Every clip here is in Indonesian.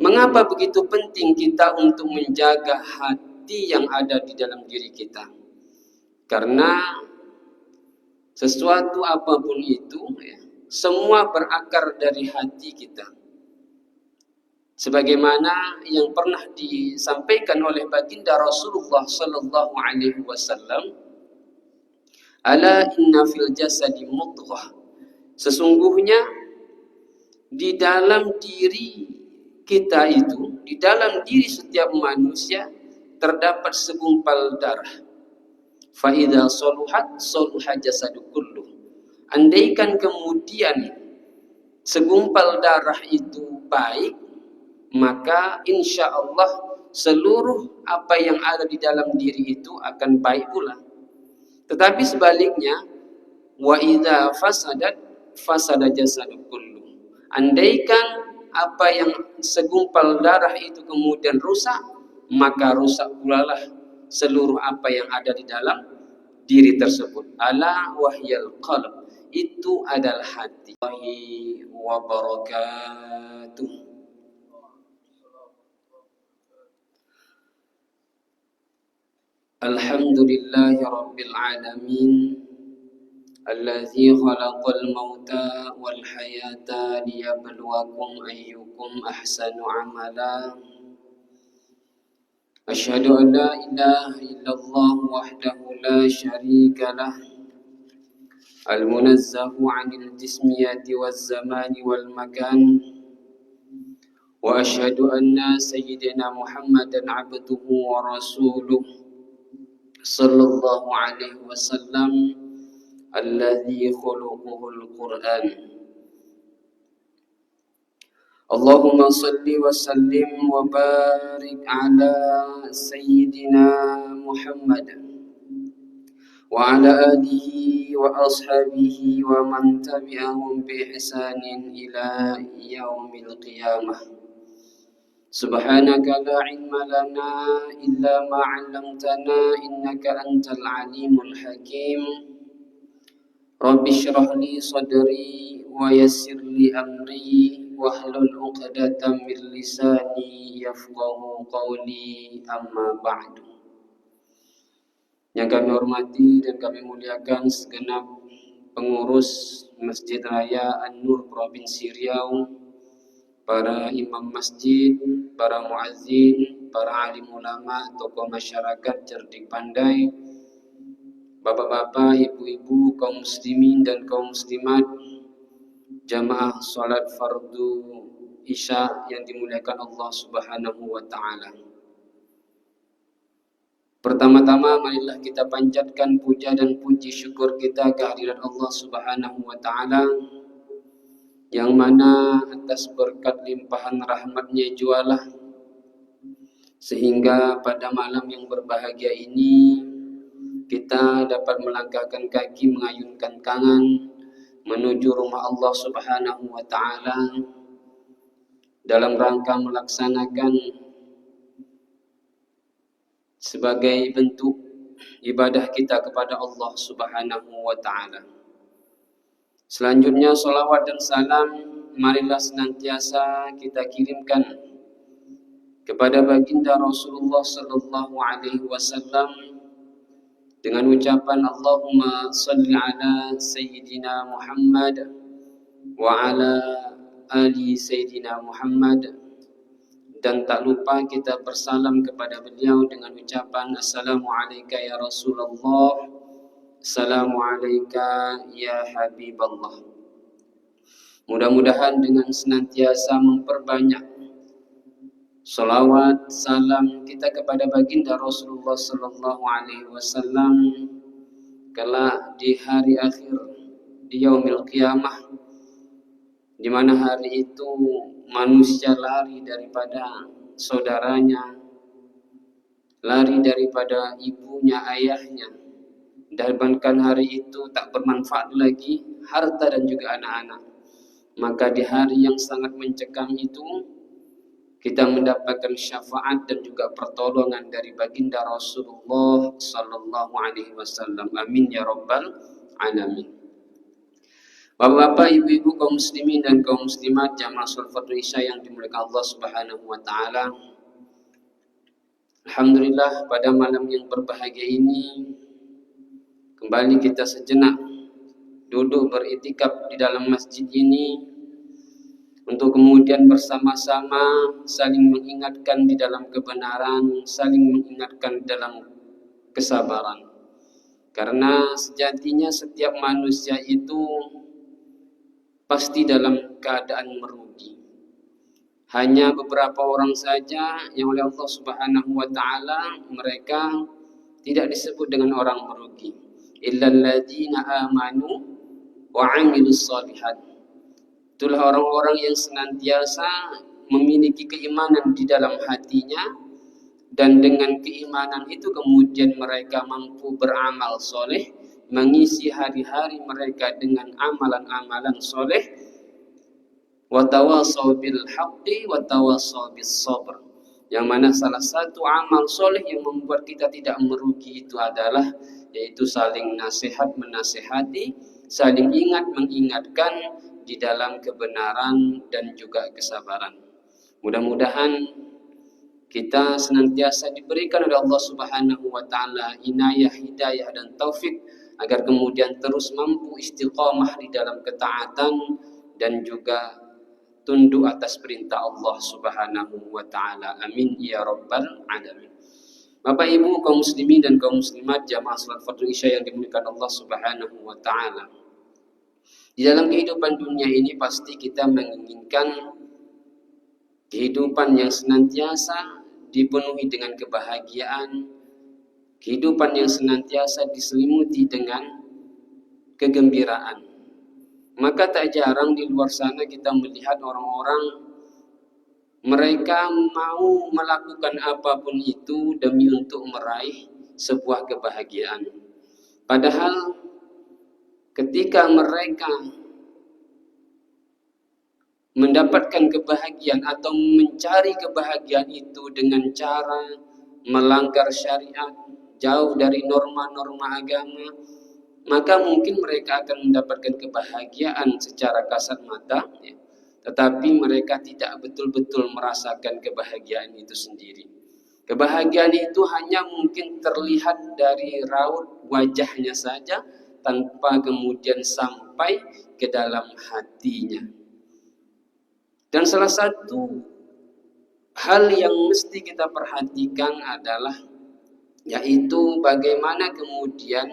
Mengapa begitu penting kita untuk menjaga hati yang ada di dalam diri kita? Karena sesuatu apapun itu, semua berakar dari hati kita. Sebagaimana yang pernah disampaikan oleh baginda Rasulullah sallallahu alaihi wasallam, ala inna fil jasadi mudghah. Sesungguhnya di dalam diri kita itu, di dalam diri setiap manusia terdapat segumpal darah. Fa idza saluhat saluha jasadu kulluh. Andaikan kemudian segumpal darah itu baik, maka insya Allah seluruh apa yang ada di dalam diri itu akan baik pula. Tetapi sebaliknya, wa idza fasadat fasada jasadu kullu. Andaikan apa yang segumpal darah itu kemudian rusak, maka rusak pula lah seluruh apa yang ada di dalam diri tersebut. Ala wahyal qalb, itu adalah hati. Wa barakatuh. Alhamdulillahi rabbil alamin, alladzi khalaqal mauta wal hayata liyabluwakum ayyukum ahsanu amala. Asyhadu an la ilaha illallah wahdahu la syarika lah, al-munazzahu 'anil jismiyati waz zamani wal makan. Wa asyhadu anna sayyidina Muhammadan 'abduhu wa rasuluh sallallahu alaihi wasallam alladzi khuluquhul Qur'an. Allahumma salli wa sallim wa barik ala sayyidina Muhammad wa ala alihi wa ashabihi wa man tabi'ahum bi ihsanin ila yaumil qiyamah. Subhanaka la ilma lana illa ma 'allamtana innaka antal alimul hakim. Rabbi shrah li sadri wa yassir li amri wahlul 'uqdatam min lisani yafqahu qawli, amma ba'du. Yang kami hormati dan kami muliakan segenap pengurus Masjid Raya An-Nur Provinsi Riau, para imam masjid, para muazzin, para alim ulama, tokoh masyarakat cerdik pandai, bapak-bapak, ibu-ibu, kaum muslimin dan kaum muslimat, jamaah salat fardu isya yang dimuliakan Allah Subhanahu wa taala. Pertama-tama marilah kita panjatkan puja dan puji syukur kita kehadirat Allah Subhanahu wa taala, yang mana atas berkat limpahan rahmatnya jualah sehingga pada malam yang berbahagia ini kita dapat melangkahkan kaki, mengayunkan tangan menuju rumah Allah Subhanahu wa taala dalam rangka melaksanakan sebagai bentuk ibadah kita kepada Allah Subhanahu wa taala. Selanjutnya salawat dan salam marilah senantiasa kita kirimkan kepada baginda Rasulullah sallallahu alaihi wasallam dengan ucapan Allahumma salli ala sayyidina Muhammad wa ala ali sayyidina Muhammad, dan tak lupa kita bersalam kepada beliau dengan ucapan assalamu alayka ya Rasulullah, assalamu alayka ya Habiballah. Mudah-mudahan dengan senantiasa memperbanyak salawat salam kita kepada baginda Rasulullah sallallahu alaihi wasallam kelak di hari akhir, di yaumil qiyamah, di mana hari itu manusia lari daripada saudaranya, lari daripada ibunya, ayahnya. Dan bahkan hari itu tak bermanfaat lagi harta dan juga anak-anak. Maka di hari yang sangat mencekam itu kita mendapatkan syafaat dan juga pertolongan dari baginda Rasulullah sallallahu alaihi wasallam. Amin ya rabbal alamin. Bapak-bapak, ibu-ibu, kaum muslimin dan kaum muslimat jamaah salat Fardhu Isya yang dimuliakan Allah Subhanahu wa taala. Alhamdulillah, pada malam yang berbahagia ini kembali kita sejenak duduk beriktikaf di dalam masjid ini untuk kemudian bersama-sama saling mengingatkan di dalam kebenaran, saling mengingatkan dalam kesabaran. Karena sejatinya setiap manusia itu pasti dalam keadaan merugi. Hanya beberapa orang saja yang oleh Allah Subhanahu wa taala mereka tidak disebut dengan orang merugi. Illal ladzina amanu wa 'amilus shalihat. Itulah orang-orang yang senantiasa memiliki keimanan di dalam hatinya, dan dengan keimanan itu kemudian mereka mampu beramal soleh, mengisi hari-hari mereka dengan amalan-amalan soleh. Wa tawasaw bil haqqi wa tawasaw bis sabr. Yang mana salah satu amal soleh yang membuat kita tidak merugi itu adalah yaitu saling nasihat menasihati, saling ingat mengingatkan di dalam kebenaran dan juga kesabaran. Mudah-mudahan kita senantiasa diberikan oleh Allah Subhanahu wa taala inayah, hidayah dan taufik agar kemudian terus mampu istiqamah di dalam ketaatan dan juga tunduk atas perintah Allah Subhanahu wa taala. Amin ya rabbal alamin. Bapak Ibu kaum muslimin dan kaum muslimat jamaah salat Fardhu Isya yang dimuliakan Allah Subhanahu wa taala. Di dalam kehidupan dunia ini pasti kita menginginkan kehidupan yang senantiasa dipenuhi dengan kebahagiaan, kehidupan yang senantiasa diselimuti dengan kegembiraan. Maka tak jarang di luar sana kita melihat orang-orang mereka mau melakukan apapun itu demi untuk meraih sebuah kebahagiaan. Padahal ketika mereka mendapatkan kebahagiaan atau mencari kebahagiaan itu dengan cara melanggar syariat, jauh dari norma-norma agama, maka mungkin mereka akan mendapatkan kebahagiaan secara kasat mata, ya. Tetapi mereka tidak betul-betul merasakan kebahagiaan itu sendiri. Kebahagiaan itu hanya mungkin terlihat dari raut wajahnya saja, tanpa kemudian sampai ke dalam hatinya. Dan salah satu hal yang mesti kita perhatikan adalah yaitu bagaimana kemudian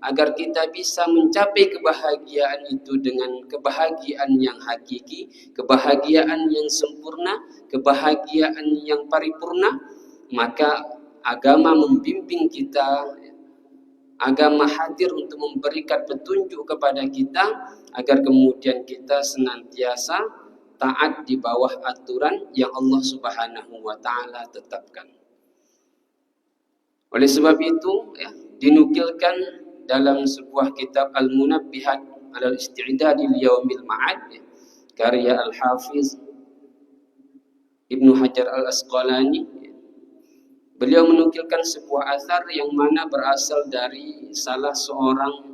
agar kita bisa mencapai kebahagiaan itu dengan kebahagiaan yang hakiki, kebahagiaan yang sempurna, kebahagiaan yang paripurna. Maka agama membimbing kita, agama hadir untuk memberikan petunjuk kepada kita agar kemudian kita senantiasa taat di bawah aturan yang Allah Subhanahu wa taala tetapkan. Oleh sebab itu, dinukilkan dalam sebuah kitab Al-Munabbihat 'ala al-Isti'dad li Yaumil Ma'ad, karya Al-Hafiz Ibnu Hajar Al-Asqalani. Beliau menukilkan sebuah asar yang mana berasal dari salah seorang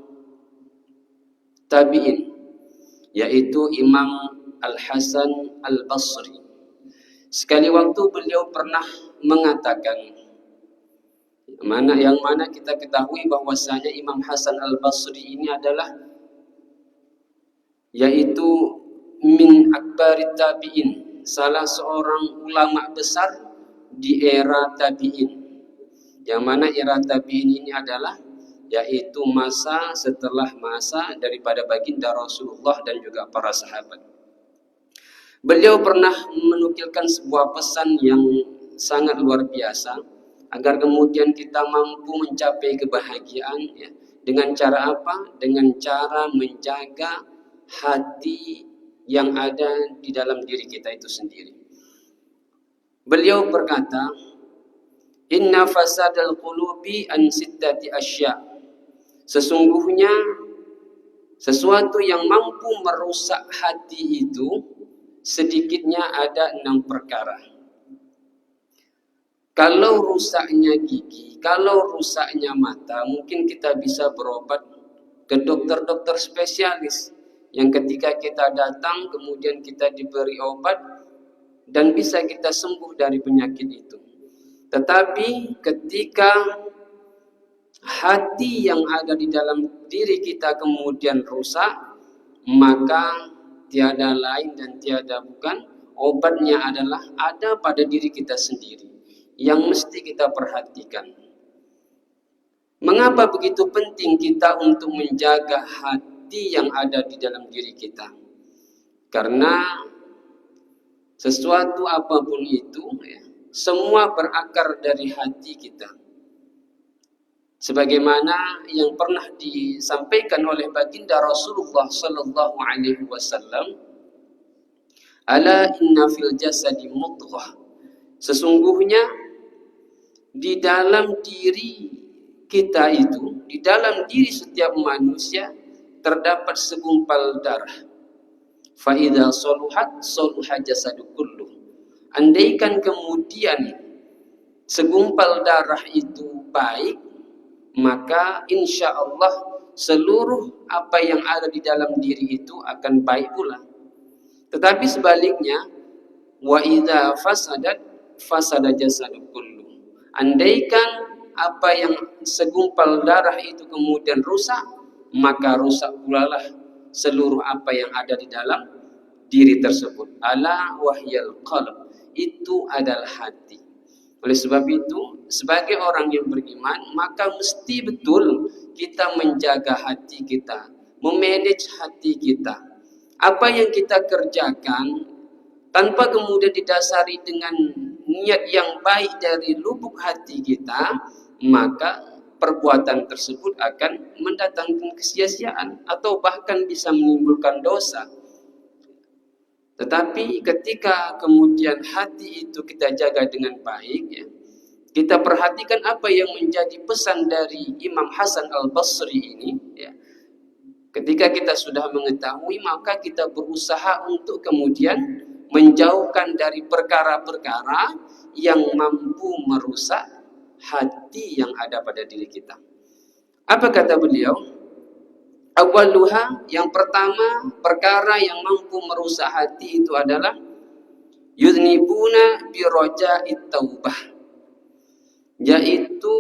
tabi'in, yaitu Imam Al-Hasan Al-Basri. Sekali waktu beliau pernah mengatakan, yang mana kita ketahui bahwasanya Imam Hasan Al-Basri ini adalah yaitu min akbarit tabi'in, salah seorang ulama besar di era tabi'in. Yang mana era tabi'in ini adalah yaitu masa setelah masa daripada baginda Rasulullah dan juga para sahabat. Beliau pernah menukilkan sebuah pesan yang sangat luar biasa agar kemudian kita mampu mencapai kebahagiaan, ya. Dengan cara apa? Dengan cara menjaga hati yang ada di dalam diri kita itu sendiri. Beliau berkata, "Inna fasadal qulubi an sittati asya." Sesungguhnya sesuatu yang mampu merusak hati itu sedikitnya ada 6 perkara. Kalau rusaknya gigi, kalau rusaknya mata, mungkin kita bisa berobat ke dokter-dokter spesialis yang ketika kita datang kemudian kita diberi obat dan bisa kita sembuh dari penyakit itu. Tetapi ketika hati yang ada di dalam diri kita kemudian rusak, maka tiada lain dan tiada bukan, obatnya adalah ada pada diri kita sendiri yang mesti kita perhatikan. Mengapa begitu penting kita untuk menjaga hati yang ada di dalam diri kita? Karena sesuatu apapun itu, semua berakar dari hati kita. Sebagaimana yang pernah disampaikan oleh baginda Rasulullah sallallahu alaihi wasallam, "Ala inna fil jasadi mudghah." Sesungguhnya di dalam diri kita itu, di dalam diri setiap manusia terdapat segumpal darah. Fa idza saluhat saluha jasadu kulluh. Andaikan kemudian segumpal darah itu baik, maka insya Allah seluruh apa yang ada di dalam diri itu akan baik pula. Tetapi sebaliknya, wa idza fasadat fasada jasadu kulluh. Andaikan apa yang segumpal darah itu kemudian rusak, maka rusak pula lah seluruh apa yang ada di dalam diri tersebut. Ala wahyal qalb, itu adalah hati. Oleh sebab itu, sebagai orang yang beriman, maka mesti betul kita menjaga hati kita, memanage hati kita. Apa yang kita kerjakan tanpa kemudian didasari dengan niat yang baik dari lubuk hati kita, maka perbuatan tersebut akan mendatangkan kesia-siaan atau bahkan bisa menimbulkan dosa. Tetapi ketika kemudian hati itu kita jaga dengan baik, kita perhatikan apa yang menjadi pesan dari Imam Hasan Al-Basri ini, ketika kita sudah mengetahui, maka kita berusaha untuk kemudian menjauhkan dari perkara-perkara yang mampu merusak hati yang ada pada diri kita. Apa kata beliau? Awaluha, yang pertama, perkara yang mampu merusak hati itu adalah yudnibuna biroja'it taubah, yaitu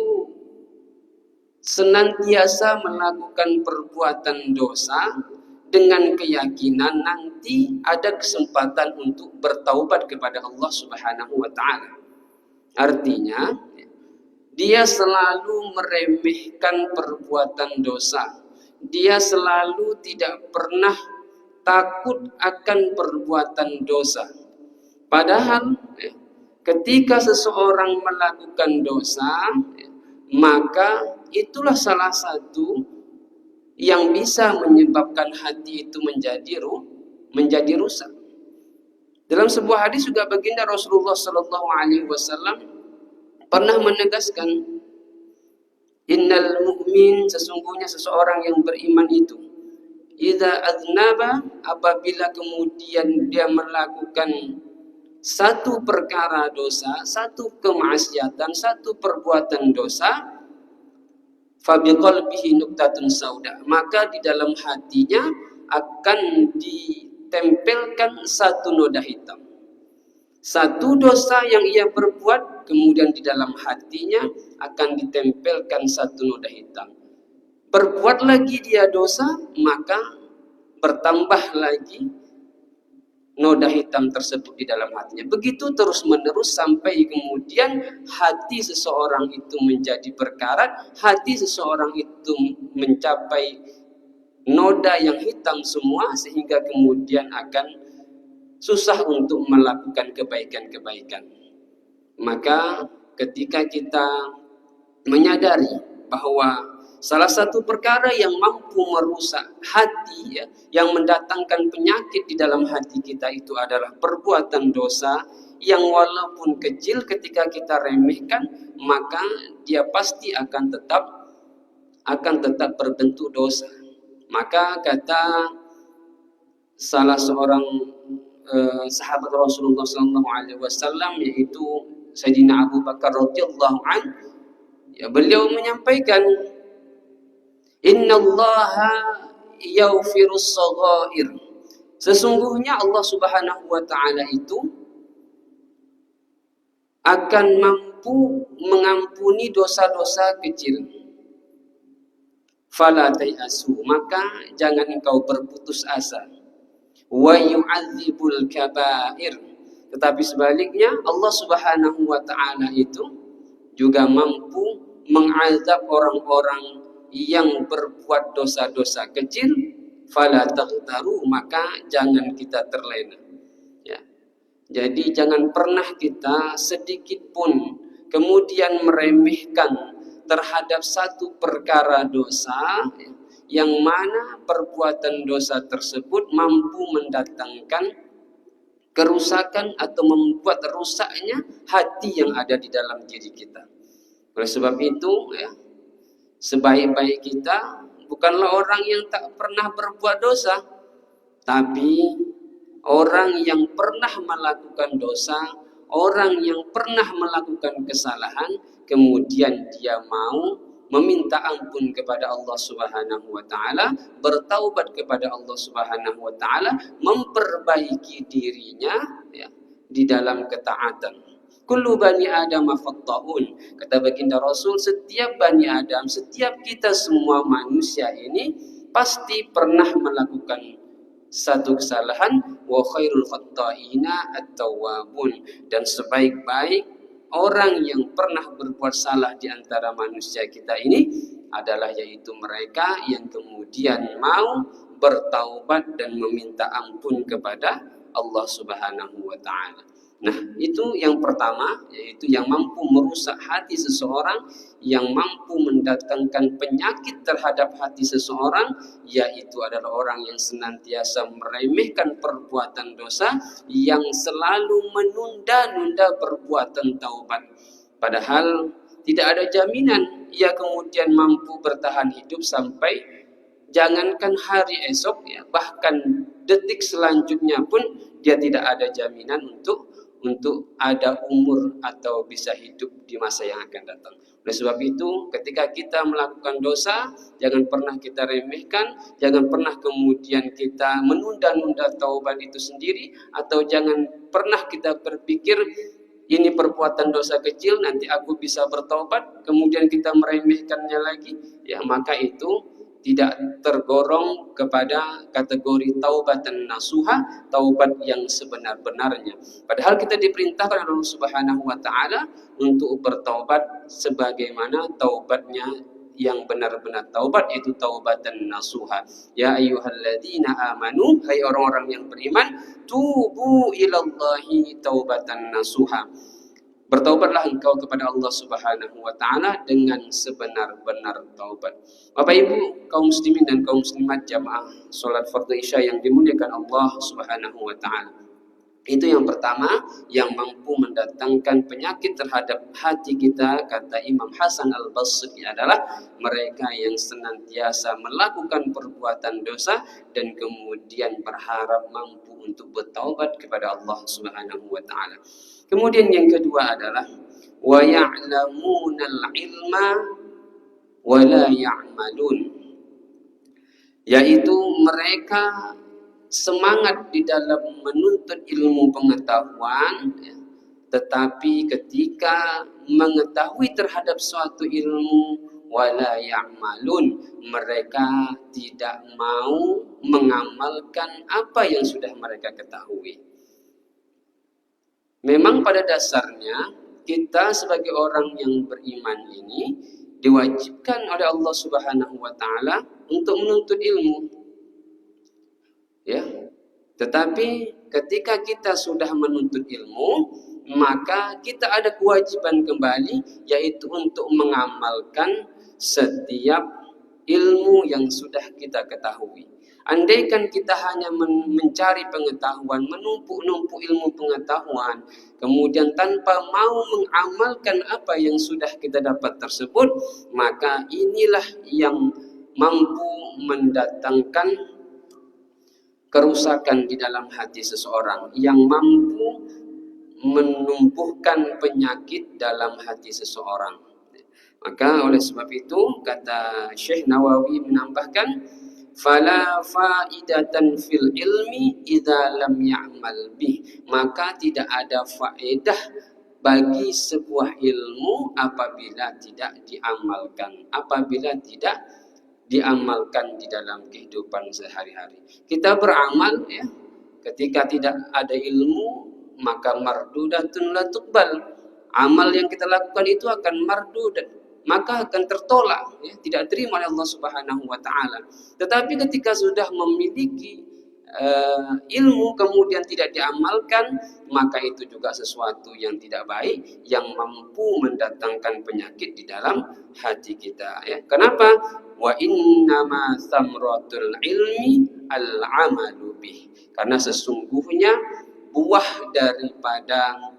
senantiasa melakukan perbuatan dosa dengan keyakinan nanti ada kesempatan untuk bertaubat kepada Allah Subhanahu wa taala. Artinya, dia selalu meremehkan perbuatan dosa. Dia selalu tidak pernah takut akan perbuatan dosa. Padahal ketika seseorang melakukan dosa, maka itulah salah satu yang bisa menyebabkan hati itu menjadi rusak. Dalam sebuah hadis juga baginda Rasulullah sallallahu alaihi wasallam pernah menegaskan, innal mu'min, sesungguhnya seseorang yang beriman itu, idza aznaba, apabila kemudian dia melakukan satu perkara dosa, satu kemaksiatan, satu perbuatan dosa, fa biqalbihi nuqtatun sauda, maka di dalam hatinya akan ditempelkan satu noda hitam. Satu dosa yang ia perbuat, kemudian di dalam hatinya akan ditempelkan satu noda hitam. Berbuat lagi dia dosa, maka bertambah lagi noda hitam tersebut di dalam hatinya. Begitu terus menerus sampai kemudian hati seseorang itu menjadi berkarat, hati seseorang itu mencapai noda yang hitam semua, sehingga kemudian akan susah untuk melakukan kebaikan-kebaikan. Maka ketika kita menyadari bahwa salah satu perkara yang mampu merusak hati, yang mendatangkan penyakit di dalam hati kita itu adalah perbuatan dosa yang walaupun kecil ketika kita remehkan, maka dia pasti akan tetap berbentuk dosa. Maka kata salah seorang sahabat Rasulullah SAW, yaitu Sayyidina Abu Bakar radhiyallahu an, beliau menyampaikan, innallaha yaghfirus saghair. Sesungguhnya Allah Subhanahu wa taala itu akan mampu mengampuni dosa-dosa kecil. Fala tayasu, maka jangan engkau berputus asa. Wa yu'adzibul kabair, tetapi sebaliknya Allah Subhanahu wa taala itu juga mampu mengazab orang-orang yang berbuat dosa-dosa kecil. Fala taghtaru, maka jangan kita terlena. Ya. Jadi jangan pernah kita sedikit pun kemudian meremehkan terhadap satu perkara dosa yang mana perbuatan dosa tersebut mampu mendatangkan kerusakan atau membuat rusaknya hati yang ada di dalam diri kita. Oleh sebab itu, ya, sebaik-baik kita bukanlah orang yang tak pernah berbuat dosa, tapi orang yang pernah melakukan dosa, orang yang pernah melakukan kesalahan, kemudian dia mau meminta ampun kepada Allah Subhanahu wa taala, bertaubat kepada Allah Subhanahu wa taala, memperbaiki dirinya, ya, di dalam ketaatan. Kullu bani Adam khata'un, kata baginda Rasul, setiap bani Adam, setiap kita semua manusia ini pasti pernah melakukan satu kesalahan. Wa khairul khata'ina at-tawwabun, dan sebaik-baik orang yang pernah berbuat salah di antara manusia kita ini adalah yaitu mereka yang kemudian mau bertaubat dan meminta ampun kepada Allah Subhanahu wa taala. Nah, itu yang pertama, yaitu yang mampu merusak hati seseorang, yang mampu mendatangkan penyakit terhadap hati seseorang, yaitu adalah orang yang senantiasa meremehkan perbuatan dosa, yang selalu menunda-nunda perbuatan taubat. Padahal tidak ada jaminan ia kemudian mampu bertahan hidup sampai jangankan hari esok, ya, bahkan detik selanjutnya pun dia tidak ada jaminan untuk ada umur atau bisa hidup di masa yang akan datang. Oleh sebab itu, ketika kita melakukan dosa, jangan pernah kita remehkan, jangan pernah kemudian kita menunda-nunda taubat itu sendiri, atau jangan pernah kita berpikir ini perbuatan dosa kecil, nanti aku bisa bertaubat, kemudian kita meremehkannya lagi, ya, maka itu tidak tergolong kepada kategori taubatan nasuha, taubat yang sebenar-benarnya. Padahal kita diperintahkan oleh Allah Subhanahu wa taala untuk bertaubat sebagaimana taubatnya yang benar-benar taubat, itu taubatan nasuha. Ya ayyuhalladzina amanu, hai orang-orang yang beriman, tubu ilallahi taubatan nasuha. Bertaubatlah engkau kepada Allah Subhanahu wa taala dengan sebenar-benar taubat. Bapak Ibu kaum muslimin dan kaum muslimat jamaah salat fardu Isya yang dimuliakan Allah Subhanahu wa taala. Itu yang pertama, yang mampu mendatangkan penyakit terhadap hati kita, kata Imam Hasan Al-Basri, adalah mereka yang senantiasa melakukan perbuatan dosa dan kemudian berharap mampu untuk bertaubat kepada Allah Subhanahu wa taala. Kemudian yang kedua adalah wa ya'lamunal ilma wa la ya'malun, yaitu mereka semangat di dalam menuntut ilmu pengetahuan, ya, tetapi ketika mengetahui terhadap suatu ilmu, wala ya'malun, mereka tidak mau mengamalkan apa yang sudah mereka ketahui. Memang pada dasarnya kita sebagai orang yang beriman ini diwajibkan oleh Allah Subhanahu wa taala untuk menuntut ilmu. Ya. Tetapi ketika kita sudah menuntut ilmu, maka kita ada kewajiban kembali, yaitu untuk mengamalkan setiap ilmu yang sudah kita ketahui. Andaikan kita hanya mencari pengetahuan, menumpuk-numpuk ilmu pengetahuan, kemudian tanpa mau mengamalkan apa yang sudah kita dapat tersebut, maka inilah yang mampu mendatangkan kerusakan di dalam hati seseorang, yang mampu menumbuhkan penyakit dalam hati seseorang. Maka oleh sebab itu kata Syekh Nawawi menambahkan, fala faidatan fil ilmi idza lam ya'mal bih, maka tidak ada faedah bagi sebuah ilmu apabila tidak diamalkan di dalam kehidupan sehari-hari. Kita beramal ya, ketika tidak ada ilmu maka mardudatun la tuqbal. Amal yang kita lakukan itu akan mardudat, maka akan tertolak ya, tidak terima oleh Allah Subhanahu wa taala. Tetapi ketika sudah memiliki ilmu kemudian tidak diamalkan, maka itu juga sesuatu yang tidak baik yang mampu mendatangkan penyakit di dalam hati kita ya. Kenapa? Wa innama samratul ilmi al-amalu bih. Karena sesungguhnya buah daripada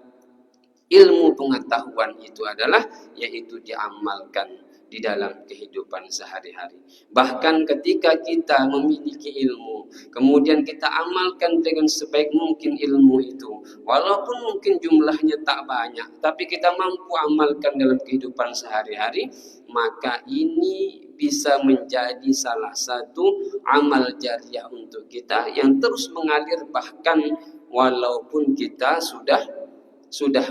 ilmu pengetahuan itu adalah yaitu diamalkan di dalam kehidupan sehari-hari. Bahkan ketika kita memiliki ilmu, kemudian kita amalkan dengan sebaik mungkin ilmu itu, walaupun mungkin jumlahnya tak banyak, tapi kita mampu amalkan dalam kehidupan sehari-hari, maka ini bisa menjadi salah satu amal jariah untuk kita yang terus mengalir bahkan walaupun kita sudah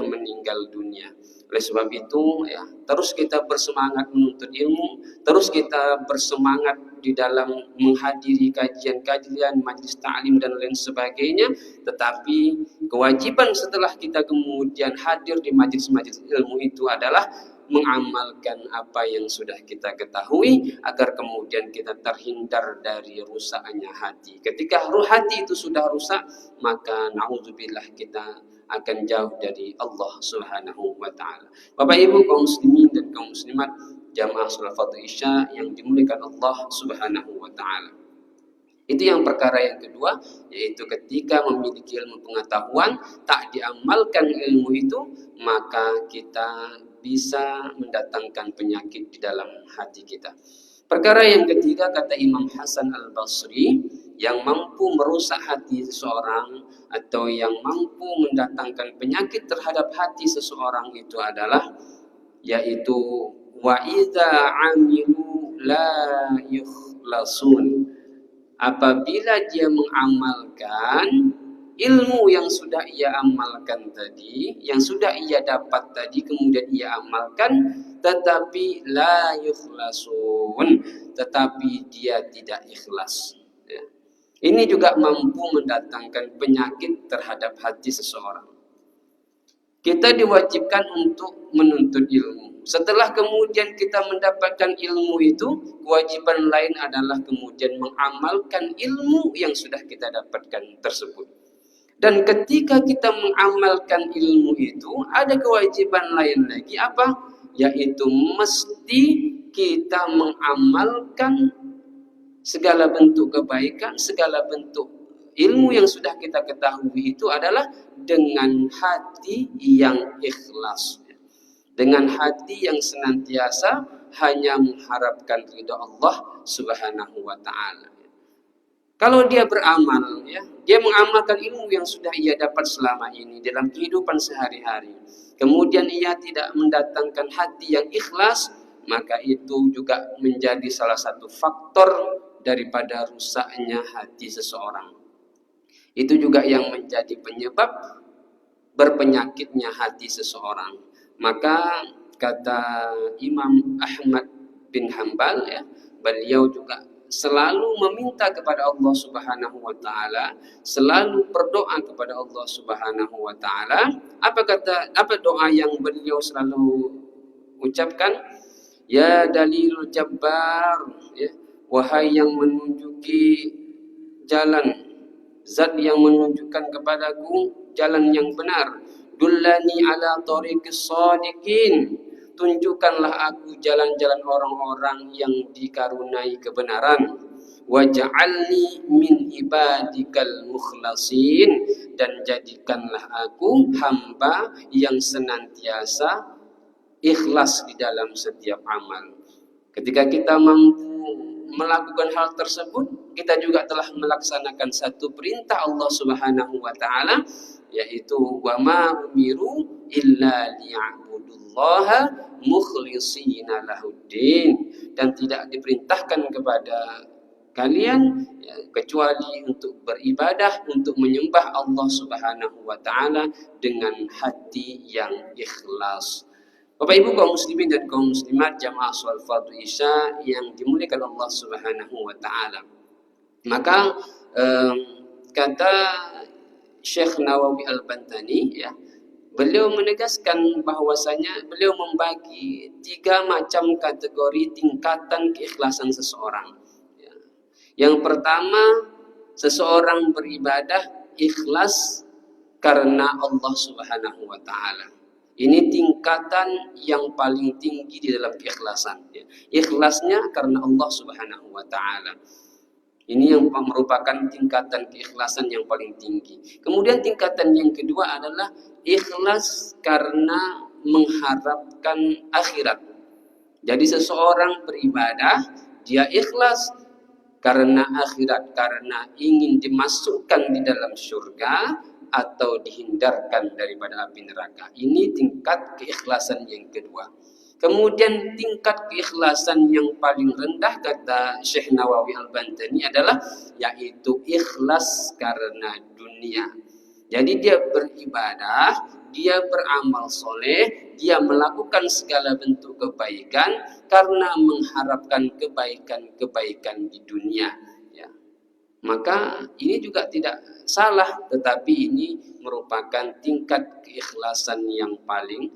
meninggal dunia. Oleh sebab itu ya, terus kita bersemangat menuntut ilmu, terus kita bersemangat di dalam menghadiri kajian-kajian, majlis ta'lim dan lain sebagainya. Tetapi kewajiban setelah kita kemudian hadir di majlis-majlis ilmu itu adalah mengamalkan apa yang sudah kita ketahui agar kemudian kita terhindar dari rusaknya hati. Ketika hati itu sudah rusak, maka na'udzubillah kita akan jauh dari Allah Subhanahu wa taala. Bapak Ibu kaum muslimin dan kaum muslimat jamaah salat Fardhu Isya yang dimuliakan Allah Subhanahu wa taala. Itu yang perkara yang kedua, yaitu ketika memiliki ilmu pengetahuan tak diamalkan ilmu itu, maka kita bisa mendatangkan penyakit di dalam hati kita. Perkara yang ketiga, kata Imam Hasan Al-Basri, yang mampu merusak hati seseorang atau yang mampu mendatangkan penyakit terhadap hati seseorang itu adalah yaitu wa idza amilu la yukhlasun. Apabila dia mengamalkan ilmu yang sudah ia amalkan tadi, yang sudah ia dapat tadi, kemudian ia amalkan, tetapi la yukhlasun, tetapi dia tidak ikhlas. Ya. Ini juga mampu mendatangkan penyakit terhadap hati seseorang. Kita diwajibkan untuk menuntut ilmu. Setelah kemudian kita mendapatkan ilmu itu, kewajiban lain adalah kemudian mengamalkan ilmu yang sudah kita dapatkan tersebut. Dan ketika kita mengamalkan ilmu itu, ada kewajiban lain lagi apa? Yaitu mesti kita mengamalkan segala bentuk kebaikan, segala bentuk ilmu yang sudah kita ketahui itu adalah dengan hati yang ikhlas. Dengan hati yang senantiasa hanya mengharapkan ridha Allah Subhanahu wa taala. Kalau dia beramal, ya, dia mengamalkan ilmu yang sudah ia dapat selama ini dalam kehidupan sehari-hari. Kemudian ia tidak mendatangkan hati yang ikhlas, maka itu juga menjadi salah satu faktor daripada rusaknya hati seseorang. Itu juga yang menjadi penyebab berpenyakitnya hati seseorang. Maka kata Imam Ahmad bin Hanbal, ya, beliau juga selalu meminta kepada Allah Subhanahu wa taala, selalu berdoa kepada Allah Subhanahu wa taala. Apa doa yang beliau selalu ucapkan? Ya dalilul jabbar, ya, wahai yang menunjuki jalan, zat yang menunjukkan kepadaku jalan yang benar. Dullani ala tariqis shadiqin, tunjukkanlah aku jalan-jalan orang-orang yang dikarunai kebenaran. Waj'alni min ibadikal mukhlasin, dan jadikanlah aku hamba yang senantiasa ikhlas di dalam setiap amal. Ketika kita mampu melakukan hal tersebut, kita juga telah melaksanakan satu perintah Allah Subhanahu wa taala, yaitu wa ma umiru illa liya'budullaha mukhlishina lahuddin, dan tidak diperintahkan kepada kalian kecuali untuk beribadah, untuk menyembah Allah Subhanahu wa taala dengan hati yang ikhlas. Bapak Ibu kaum muslimin dan kaum muslimat jamaah salat fardu Isya yang dimuliakan Allah Subhanahu wa taala. Maka kata Syekh Nawawi Al-Bantani ya, beliau menegaskan bahwasanya beliau membagi 3 macam kategori tingkatan keikhlasan seseorang. Ya. Yang pertama, seseorang beribadah ikhlas karena Allah Subhanahu wa taala. Ini tingkatan yang paling tinggi di dalam keikhlasan. Ya. Ikhlasnya karena Allah Subhanahu wa taala. Ini yang merupakan tingkatan keikhlasan yang paling tinggi. Kemudian tingkatan yang kedua adalah ikhlas karena mengharapkan akhirat. Jadi seseorang beribadah, dia ikhlas karena akhirat, karena ingin dimasukkan di dalam surga atau dihindarkan daripada api neraka. Ini tingkat keikhlasan yang kedua. Kemudian tingkat keikhlasan yang paling rendah kata Syekh Nawawi Al-Bantani adalah yaitu ikhlas karena dunia. Jadi dia beribadah, dia beramal soleh, dia melakukan segala bentuk kebaikan karena mengharapkan kebaikan-kebaikan di dunia. Ya. Maka ini juga tidak salah, tetapi ini merupakan tingkat keikhlasan yang paling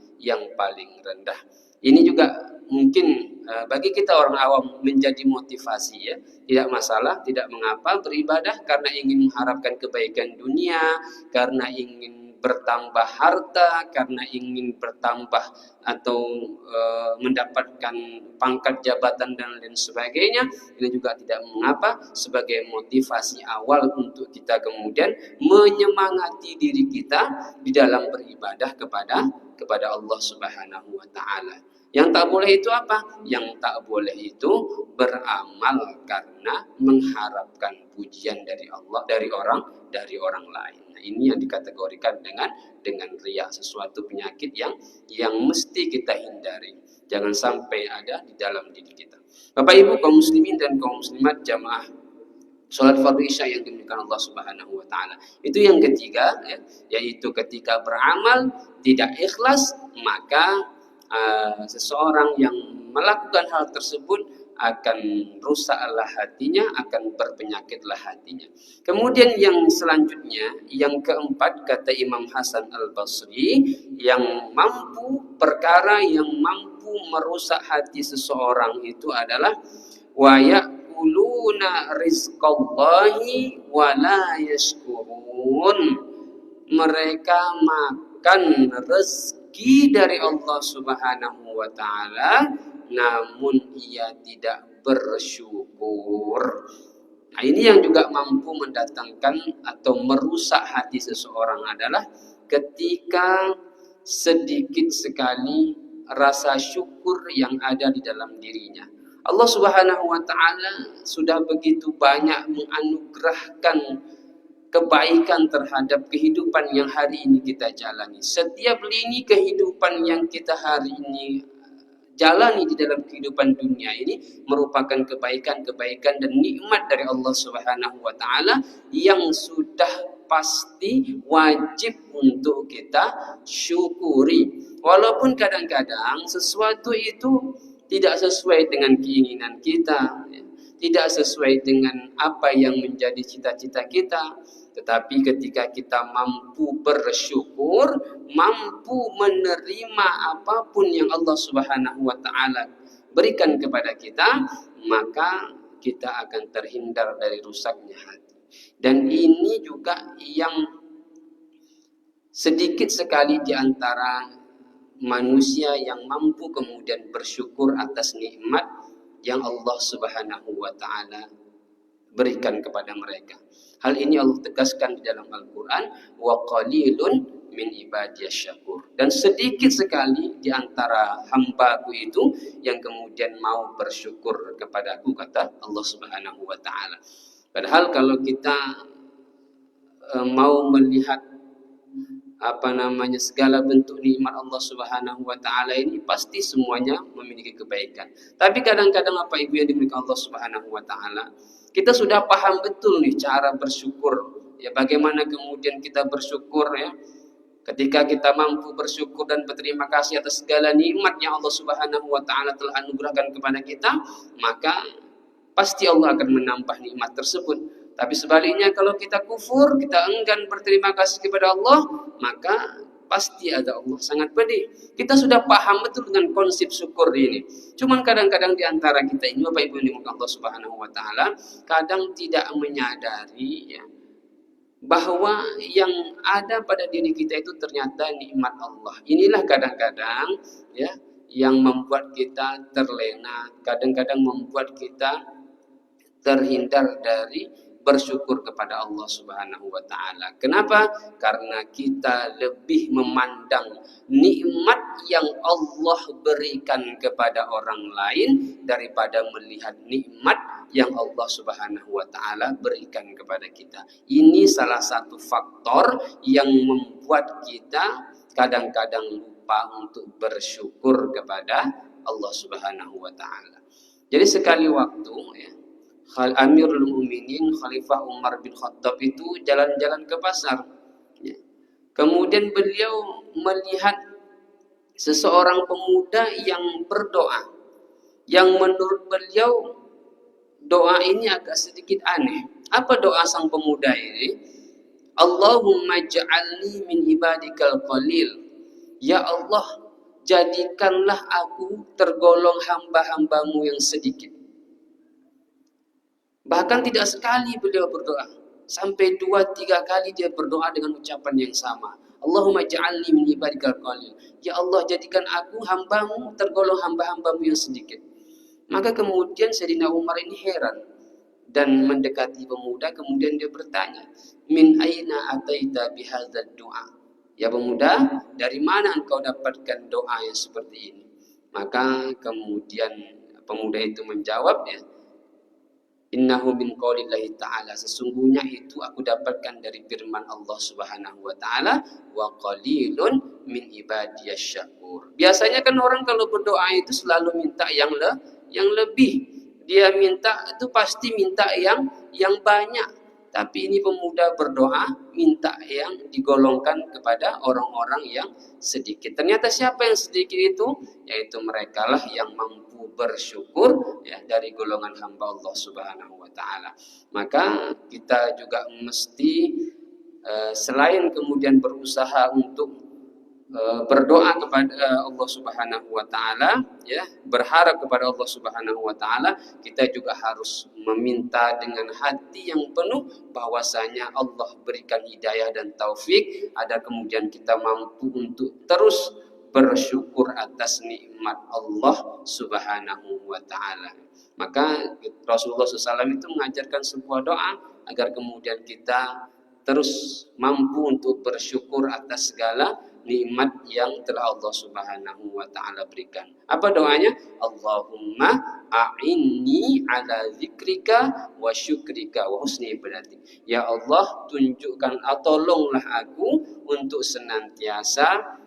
rendah. Ini juga mungkin bagi kita orang awam menjadi motivasi ya. Tidak masalah, tidak mengapa beribadah karena ingin mengharapkan kebaikan dunia, karena ingin bertambah harta, karena ingin bertambah atau mendapatkan pangkat jabatan dan lain sebagainya. Ini juga tidak mengapa sebagai motivasi awal untuk kita kemudian menyemangati diri kita di dalam beribadah kepada Allah Subhanahu wa taala. Yang tak boleh itu apa? Yang tak boleh itu beramal karena mengharapkan pujian dari Allah, dari orang lain. Nah, ini yang dikategorikan dengan riya, sesuatu penyakit yang mesti kita hindari. Jangan sampai ada di dalam diri kita. Bapak Ibu kaum muslimin dan kaum muslimat jamaah salat fardu Isya yang dimuliakan Allah Subhanahu wa taala. Itu yang ketiga ya, yaitu ketika beramal tidak ikhlas, maka seseorang yang melakukan hal tersebut akan rusaklah hatinya, akan berpenyakitlah hatinya. Kemudian yang selanjutnya, yang keempat kata Imam Hasan Al-Basri, perkara yang mampu merusak hati seseorang itu adalah wa ya'kuluna rizqallahi wa la yashkurun. Mereka makan rezeki dari Allah Subhanahu wa taala namun ia tidak bersyukur. Nah, ini yang juga mampu mendatangkan atau merusak hati seseorang adalah ketika sedikit sekali rasa syukur yang ada di dalam dirinya. Allah Subhanahu wa taala sudah begitu banyak menganugerahkan kebaikan terhadap kehidupan yang hari ini kita jalani. Setiap lini kehidupan yang kita hari ini jalani di dalam kehidupan dunia ini merupakan kebaikan-kebaikan dan nikmat dari Allah Subhanahu wa taala yang sudah pasti wajib untuk kita syukuri. Walaupun kadang-kadang sesuatu itu tidak sesuai dengan keinginan kita, tidak sesuai dengan apa yang menjadi cita-cita kita. Tetapi ketika kita mampu bersyukur, mampu menerima apapun yang Allah Subhanahu wa taala berikan kepada kita, maka kita akan terhindar dari rusaknya hati. Dan ini juga yang sedikit sekali di antara manusia yang mampu kemudian bersyukur atas nikmat yang Allah Subhanahu wa taala berikan kepada mereka. Hal ini Allah tegaskan di dalam Al-Qur'an, wa qalilun min ibadiyasy syakur. Dan sedikit sekali di antara hamba-Ku itu yang kemudian mau bersyukur kepadaku, kata Allah Subhanahu wa taala. Padahal kalau kita mau melihat segala bentuk nikmat Allah Subhanahu wa taala ini pasti semuanya memiliki kebaikan. Tapi kadang-kadang apa Ibu yang dimiliki Allah Subhanahu wa taala, Kita sudah paham betul nih cara bersyukur. Ya, bagaimana kemudian kita bersyukur ya. Ketika kita mampu bersyukur dan berterima kasih atas segala nikmat yang Allah Subhanahu wa taala telah anugerahkan kepada kita, maka pasti Allah akan menambah nikmat tersebut. Tapi sebaliknya kalau kita kufur, kita enggan berterima kasih kepada Allah, maka pasti ada Allah sangat pedih. Kita sudah paham betul dengan konsep syukur ini. Cuman kadang-kadang di antara kita ini, Bapak Ibu yang Allah Subhanahu wa taala, kadang tidak menyadari ya, bahwa yang ada pada diri kita itu ternyata nikmat Allah. Inilah kadang-kadang ya yang membuat kita terlena, kadang-kadang membuat kita terhindar dari bersyukur kepada Allah Subhanahu wa taala. Kenapa? Karena kita lebih memandang nikmat yang Allah berikan kepada orang lain daripada melihat nikmat yang Allah Subhanahu wa taala berikan kepada kita. Ini salah satu faktor yang membuat kita kadang-kadang lupa untuk bersyukur kepada Allah Subhanahu wa taala. Jadi sekali waktu ya, Amirul Mukminin Khalifah Umar bin Khattab itu jalan-jalan ke pasar. Ya. Kemudian beliau melihat seseorang pemuda yang berdoa, yang menurut beliau doa ini agak sedikit aneh. Apa doa sang pemuda ini? Allahumma ja'alni min ibadikal qalil. Ya Allah, jadikanlah aku tergolong hamba-hambamu yang sedikit. Bahkan tidak sekali beliau berdoa, sampai 2-3 kali dia berdoa dengan ucapan yang sama. Allahumma ja'alni min ibadikal qalil. Ya Allah, jadikan aku hambamu tergolong hamba-hambamu yang sedikit. Maka kemudian Sayyidina Umar ini heran dan mendekati pemuda, kemudian dia bertanya, min aina ataita bihadzal du'a? Ya pemuda, dari mana engkau dapatkan doa yang seperti ini? Maka kemudian pemuda itu menjawab ya, innahu min qaulillahi ta'ala, sesungguhnya itu aku dapatkan dari firman Allah Subhanahu wa taala, wa qalilun min ibadiyasy syakur. Biasanya kan orang kalau berdoa itu selalu minta yang lebih. Dia minta itu pasti minta yang banyak. Tapi ini pemuda berdoa minta yang digolongkan kepada orang-orang yang sedikit. Ternyata siapa yang sedikit itu? Yaitu merekalah yang mampu bersyukur ya, dari golongan hamba Allah Subhanahu wa taala. Maka kita juga mesti selain kemudian berusaha untuk berdoa kepada Allah Subhanahu wa taala ya, berharap kepada Allah Subhanahu wa taala, kita juga harus meminta dengan hati yang penuh bahwasanya Allah berikan hidayah dan taufik agar kemudian kita mampu untuk terus bersyukur atas nikmat Allah Subhanahu wa taala. Maka Rasulullah SAW itu mengajarkan sebuah doa agar kemudian kita terus mampu untuk bersyukur atas segala nikmat yang telah Allah Subhanahu wa taala berikan. Apa doanya? Allahumma a'inni ala zikrika wa syukrika wa husni ibadatik. Ya Allah, tunjukkan atau tolonglah aku untuk senantiasa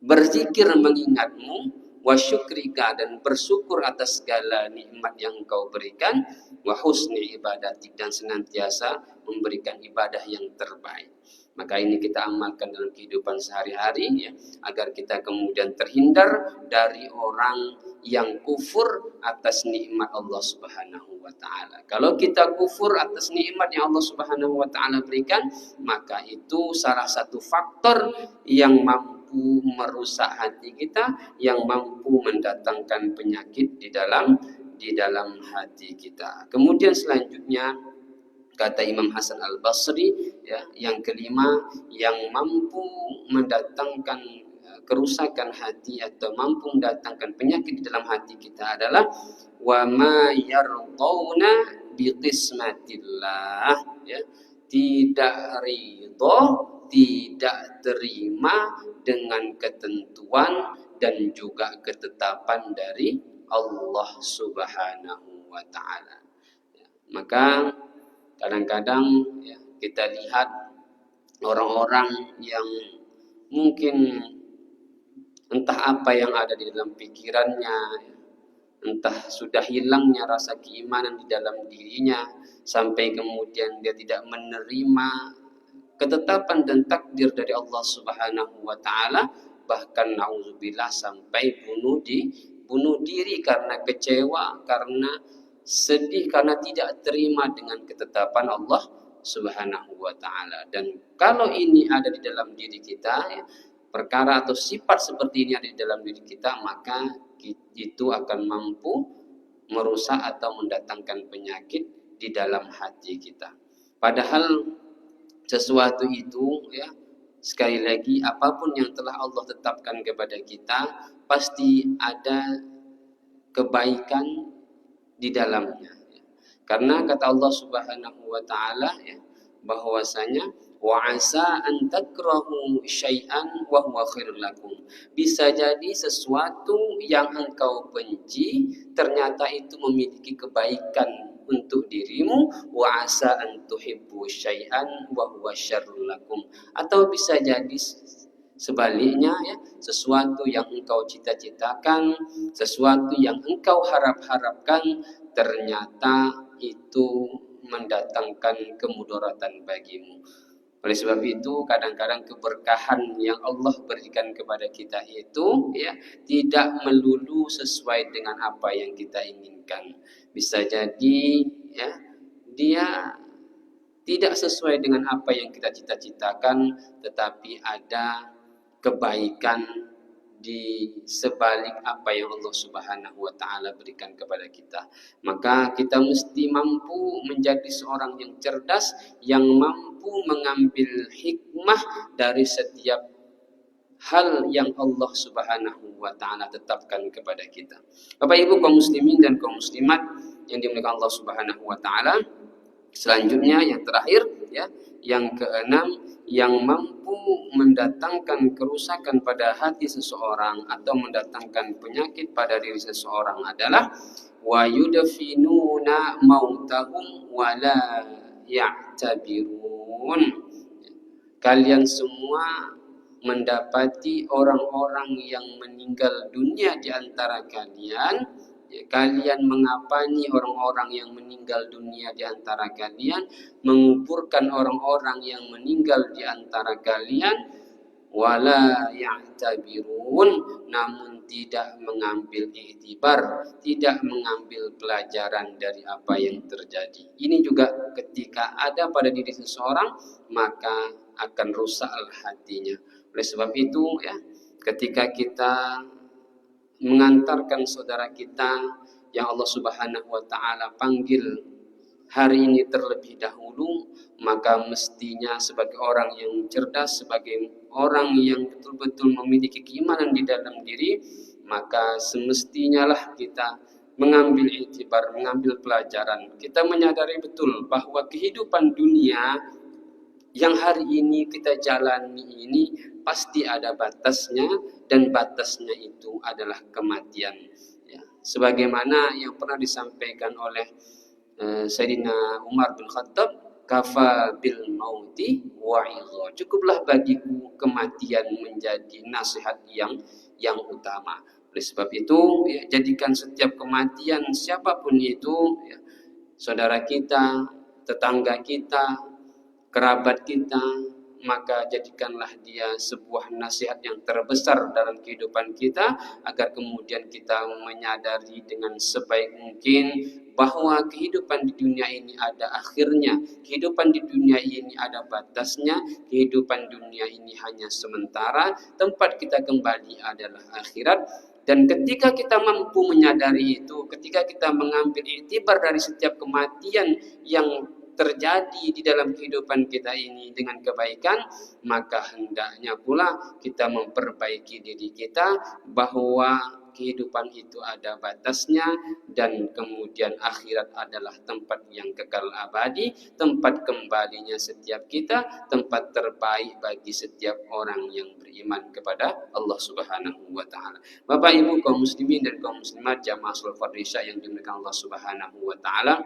berzikir mengingatmu, wa syukrika, dan bersyukur atas segala nikmat yang engkau berikan, wa husni ibadatik, dan senantiasa memberikan ibadah yang terbaik. Maka ini kita amalkan dalam kehidupan sehari-hari ya, agar kita kemudian terhindar dari orang yang kufur atas nikmat Allah Subhanahu wa taala. Kalau kita kufur atas nikmat yang Allah Subhanahu wa taala berikan, maka itu salah satu faktor yang mampu merusak hati kita, yang mampu mendatangkan penyakit di dalam hati kita. Kemudian selanjutnya kata Imam Hasan Al-Basri ya, yang kelima yang mampu mendatangkan kerusakan hati atau mampu mendatangkan penyakit di dalam hati kita adalah wa ma yardawna bi qismatillah ya, tidak ridho, tidak terima dengan ketentuan dan juga ketetapan dari Allah Subhanahu wa taala. Ya, maka kadang-kadang ya, kita lihat orang-orang yang mungkin entah apa yang ada di dalam pikirannya, ya, entah sudah hilangnya rasa keimanan di dalam dirinya, sampai kemudian dia tidak menerima ketetapan dan takdir dari Allah Subhanahu wa taala, bahkan nauzubillah sampai bunuh diri karena kecewa, karena sedih, karena tidak terima dengan ketetapan Allah Subhanahu wa taala. Dan kalau ini ada di dalam diri kita, ya, perkara atau sifat seperti ini ada di dalam diri kita, maka itu akan mampu merusak atau mendatangkan penyakit di dalam hati kita. Padahal sesuatu itu, ya, sekali lagi, apapun yang telah Allah tetapkan kepada kita pasti ada kebaikan di dalamnya. Karena kata Allah Subhanahu wa taala, ya, bahwasanya wa asa an takrahu syai'an wa huwa khairul lakum. Bisa jadi sesuatu yang engkau benci ternyata itu memiliki kebaikan untuk dirimu, wa asa an tuhibbu syai'an wa huwa syarrul lakum. Atau bisa jadi sebaliknya, ya, sesuatu yang engkau cita-citakan, sesuatu yang engkau harap-harapkan ternyata itu mendatangkan kemudaratan bagimu. Oleh sebab itu, kadang-kadang keberkahan yang Allah berikan kepada kita itu, ya, tidak melulu sesuai dengan apa yang kita inginkan. Bisa jadi, ya, dia tidak sesuai dengan apa yang kita cita-citakan, tetapi ada kebaikan di sebalik apa yang Allah Subhanahu wa taala berikan kepada kita. Maka kita mesti mampu menjadi seorang yang cerdas, yang mampu mengambil hikmah dari setiap hal yang Allah Subhanahu wa taala tetapkan kepada kita. Bapak Ibu kaum muslimin dan kaum muslimat yang dimuliakan Allah Subhanahu wa taala, selanjutnya yang terakhir, ya, yang keenam, yang mampu mendatangkan kerusakan pada hati seseorang atau mendatangkan penyakit pada diri seseorang adalah wa yudfinuna mautahum wa la ya'tabirun. Kalian semua mendapati orang-orang yang meninggal dunia di antara kalian, ya, kalian mengapani orang-orang yang meninggal dunia di antara kalian, menguburkan orang-orang yang meninggal di antara kalian, wala ya'tabirun, namun tidak mengambil iktibar, tidak mengambil pelajaran dari apa yang terjadi. Ini juga ketika ada pada diri seseorang, maka akan rusaklah hatinya. Oleh sebab itu, ya, ketika kita mengantarkan saudara kita yang Allah Subhanahu wa taala panggil hari ini terlebih dahulu, maka mestinya sebagai orang yang cerdas, sebagai orang yang betul-betul memiliki keimanan di dalam diri, maka semestinya lah kita mengambil iktibar, mengambil pelajaran. Kita menyadari betul bahwa kehidupan dunia yang hari ini kita jalani ini pasti ada batasnya, dan batasnya itu adalah kematian. Ya. Sebagaimana yang pernah disampaikan oleh Sayyidina Umar bin Khattab, kafa bil mauti wa'idha. Cukuplah bagiku kematian menjadi nasihat yang utama. Oleh sebab itu, ya, jadikan setiap kematian siapapun itu, ya, saudara kita, tetangga kita, kerabat kita, maka jadikanlah dia sebuah nasihat yang terbesar dalam kehidupan kita, agar kemudian kita menyadari dengan sebaik mungkin bahwa kehidupan di dunia ini ada akhirnya, kehidupan di dunia ini ada batasnya, kehidupan dunia ini hanya sementara, tempat kita kembali adalah akhirat. Dan ketika kita mampu menyadari itu, ketika kita mengambil iktibar dari setiap kematian yang terjadi di dalam kehidupan kita ini dengan kebaikan, maka hendaknya pula kita memperbaiki diri kita bahwa kehidupan itu ada batasnya, dan kemudian akhirat adalah tempat yang kekal abadi, tempat kembalinya setiap kita, tempat terbaik bagi setiap orang yang beriman kepada Allah Subhanahu wa taala. Bapak Ibu kaum muslimin dan kaum muslimat jamaah salat Fardhu Isya yang dimuliakan Allah Subhanahu wa taala,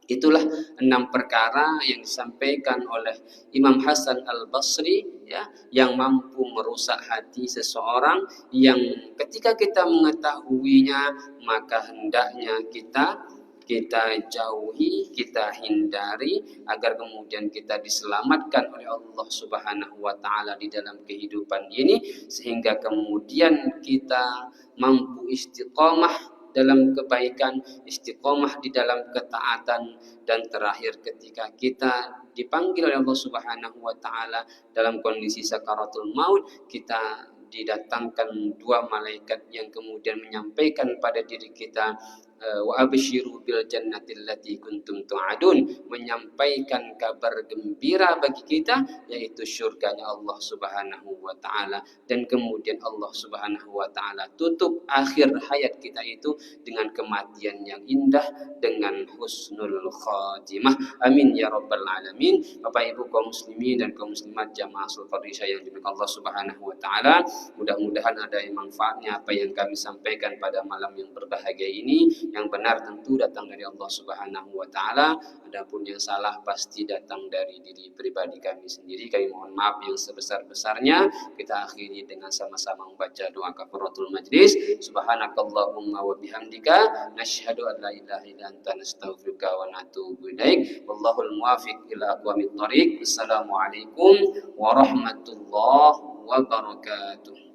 Itulah 6 perkara yang disampaikan oleh Imam Hasan Al-Basri, ya, yang mampu merusak hati seseorang, yang ketika kita mengetahuinya maka hendaknya kita jauhi, kita hindari, agar kemudian kita diselamatkan oleh Allah Subhanahu wa taala di dalam kehidupan ini, sehingga kemudian kita mampu istiqomah dalam kebaikan, istiqomah di dalam ketaatan, dan terakhir ketika kita dipanggil oleh Allah Subhanahu wa taala dalam kondisi sakaratul maut, kita didatangkan 2 malaikat yang kemudian menyampaikan pada diri kita, wa absyiru bil jannati allati kuntum tu'adun, menyampaikan kabar gembira bagi kita, yaitu surganya Allah Subhanahu wa taala. Dan kemudian Allah Subhanahu wa taala tutup akhir hayat kita itu dengan kematian yang indah, dengan husnul khatimah. Amin ya rabbal alamin. Bapak Ibu kaum muslimin dan kaum muslimat jamaah Sultan Isya yang dimuliakan Allah Subhanahu wa taala, mudah-mudahan ada manfaatnya apa yang kami sampaikan pada malam yang berbahagia ini. Yang benar tentu datang dari Allah Subhanahu wa taala, adapun yang salah pasti datang dari diri pribadi kami sendiri. Kami mohon maaf yang sebesar-besarnya. Kita akhiri dengan sama-sama membaca doa kafaratul majlis. Subhanakallahumma wa bihamdika nasyhadu an la ilaha illa anta nastaghfiruka wa natubu ilaik. Wallahul muwaffiq ila aqwamit thoriq. Assalamualaikum warahmatullahi wabarakatuh.